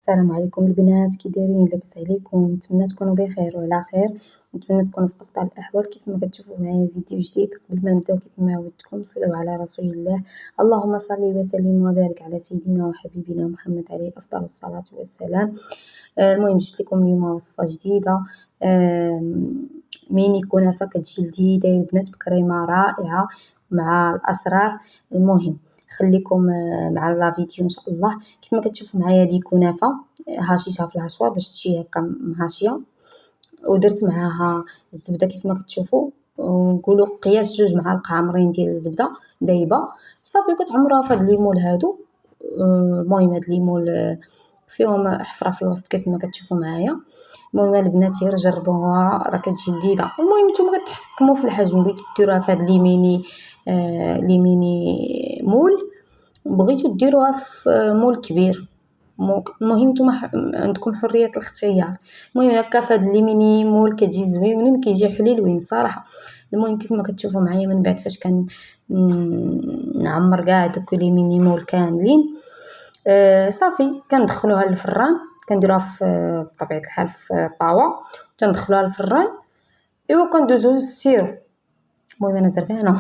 السلام عليكم البنات، كي دايرين؟ لاباس عليكم؟ نتمنى تكونوا بخير وعلى خير، ونتمنى تكونوا في افضل الاحوال. كيف ما كتشوفوا معايا فيديو جديد. قبل ما نبداو كيف ما عودتكم صلوا على رسول الله، اللهم صل وسلم وبارك على سيدنا وحبيبنا محمد عليه افضل الصلاه والسلام. المهم جبت لكم اليوم وصفه جديده، ميني كنافه كتجي لذيذه البنات بكريمه رائعه مع الاسرار. المهم خليكم مع لا فيديو ان شاء الله. كيف ما كتشوفوا معايا دي كنافه هاشيتها في الهشوار باش تجي هكا مهاشيه، ودرت معاها الزبده كيف ما كتشوفوا، ونقولوا قياس 2 معالق عامرين ديال الزبده دايبه. صافي كتعمروها في هاد الليمون هادو. المهم هاد الليمون فيهم حفره في الوسط كيف ما كتشوفوا معايا. المهم البنات غير جربوها راه كتجي لذيذه. المهم نتوما كتحكموا في الحجم، بغيتو ديروها في هاد لي ميني لي ميني مول، بغيتو ديروها في مول كبير. المهم نتوما عندكم حريه الاختيار. المهم هكا في هاد لي ميني مول كتجي زوينين، كيجي حليلوين صراحه. المهم كيف ما كتشوفوا معايا من بعد فاش كان نعمر كاع دوك لي ميني مول كاملين، صافي كندخلوها للفران. كنديروها في بطبيعه الحال في طاوه، تندخلوها للفران. ايوا كندوزو للسيرو. المهم انا زربانه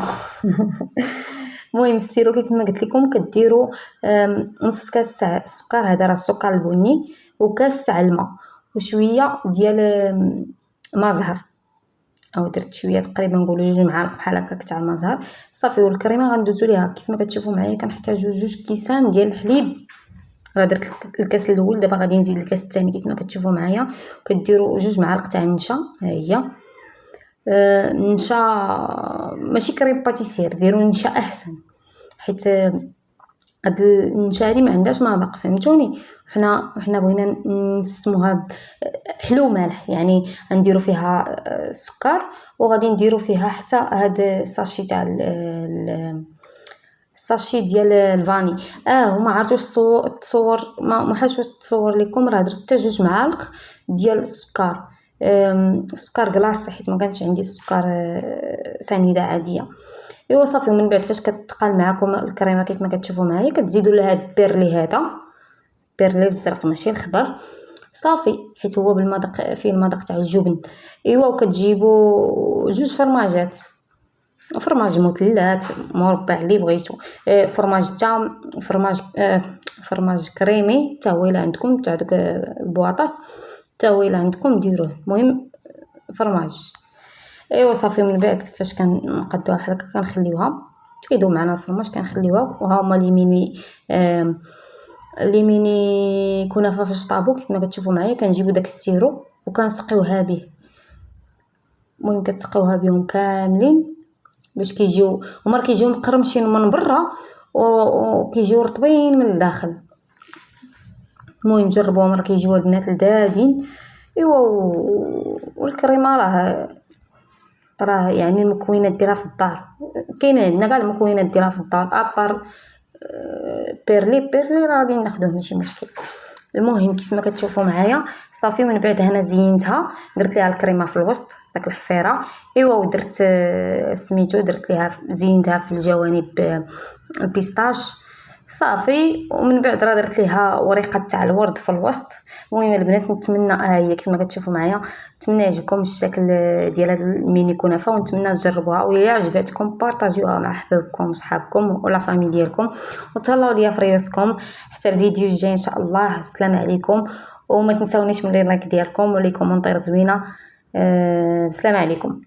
المهم السيرو كيف ما قلت لكم كديروا نص كاس تاع السكر، هذا راه السكر البني، وكاس تاع الماء، وشويه ديال ما زهر، او درت شويه تقريبا نقولوا 2 معالق بحال هكاك تاع الماء زهر. صافي والكريمه غندوزو ليها كيف ما كتشوفوا معايا. كنحتاجو 2 كيسان ديال الحليب. راه درت الكاس الاول، دابا غادي نزيد الكاس الثاني كيف ما كتشوفوا معايا. كديروا 2 معالق تاع النشا، ها هي نشا ماشي كريم باتيسير، ديروا نشا احسن، حيت هاد النشا هادي ما عندهاش مذاق، فهمتوني. حنا بغينا نسموها حلو مالح، يعني غنديروا فيها السكر، وغادي نديروا فيها حتى هاد الساشي تاع الساشي ديال الفاني. وما عرفتش تصور، ما حاش واش تصور لكم. راه درت حتى 2 معالق ديال السكر، سكر كلاص، حيت ما كانش عندي السكر سنيده عاديه. ايوا صافي. ومن بعد فاش كتقال معكم الكريمه كيف ما كتشوفوا معايا، كتزيدوا لها هاد البيرلي، هذا بيرلي الزرق ماشي الخضر، صافي، حيت هو بالمذاق، فيه المذاق تاع الجبن. ايوا وكتجيبوا 2 فرماجات، فرماج مثلث مربع اللي بغيتو، فرماج تام، فرماج كريمي تا هو الا عندكم تاع داك البواطات، تا هو الا عندكم ديروه. المهم فرماج. ايوا صافي. من بعد كيفاش كنقادوها بحال هكا كنخليوها تيدوب معنا الفرماج، كنخليوها. وها هما لي ميني كنافه فاش طابو كيف ما كتشوفوا معايا. كنجيبوا داك السيرو وكنسقيوها به. المهم كتسقيوها بهم كاملين باش كيجيو هما كيجيو مقرمشين من برا وكيجيو رطبين من الداخل. المهم جربوهم راه كيجيو البنات لذاذين. ايوا والكريمه راه يعني المكونات ديالها في الدار، كاينه عندنا كاع المكونات ديالها في الدار ابار بيرلي راه غادي ناخذوه ماشي مشكل. المهم كيف ما كتشوفوا معايا صافي. من بعد هنا زينتها، درت ليها الكريمه في الوسط داك الحفيره. ايوا ودرت سميتو، درت ليها زينتها في الجوانب البيستاش، صافي. ومن بعد راه درت ليها وريقه تاع الورد في الوسط. المهم البنات نتمنى هي كيف ما كتشوفوا معايا، نتمنى يعجبكم الشكل ديال هاد الميني كنافه، ونتمنى تجربوها. وإلا عجبتكم بارطاجيوها مع حبابكم وصحابكم ولا فامي ديالكم، وتهلاو ليا في ريوسكم حتى الفيديو الجاي ان شاء الله. السلام عليكم، وما تنساونيش من لي لايك ديالكم ولي كومونتير زوينه. السلام عليكم.